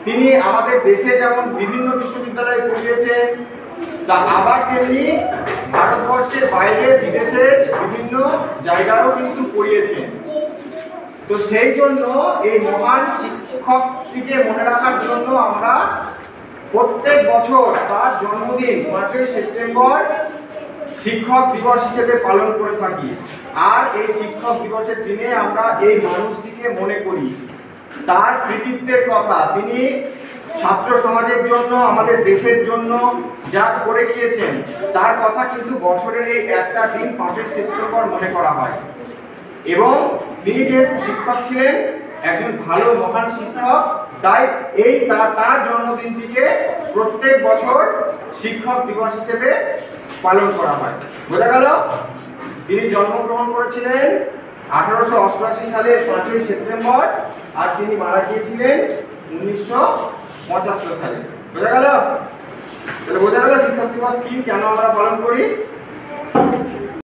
তিনি আমাদের দেশে যেমন বিভিন্ন বিশ্ববিদ্যালয়ে পড়িয়েছেন, তা আবার তেমনি ভারতবর্ষের বাইরে বিদেশের বিভিন্ন জায়গায়ও কিন্তু পড়িয়েছেন। তো সেই জন্য এই মহান শিক্ষকটিকে মনে রাখার জন্য আমরা প্রত্যেক বছর তার জন্মদিন 5ই সেপ্টেম্বর শিক্ষক দিবস হিসেবে পালন করে থাকি। আর এই শিক্ষক দিবসের দিনে আমরা এই মানুষটিকে মনে করি, তার কৃতিত্বের কথা, তিনি ছাত্র সমাজের জন্য, আমাদের দেশের জন্য যা করে গিয়েছেন তার কথা কিন্তু বছরের এই একটা দিন 5ই সেপ্টেম্বর মনে করা হয়। এবং তিনি যেহেতু শিক্ষক ছিলেন, একজন ভালো মহান শিক্ষক, তাই এই তার জন্মদিনটিকে প্রত্যেক বছর শিক্ষক দিবস হিসেবে পালন করা হয়। বোঝা গেল? তিনি জন্মগ্রহণ করেছিলেন 1888 সালের 5ই সেপ্টেম্বর, আর তিনি মারা গিয়েছিলেন 1975 সালে। বোঝা গেল? তাহলে বোঝা গেল শিক্ষক দিবস কি, কেন আমরা পালন করি।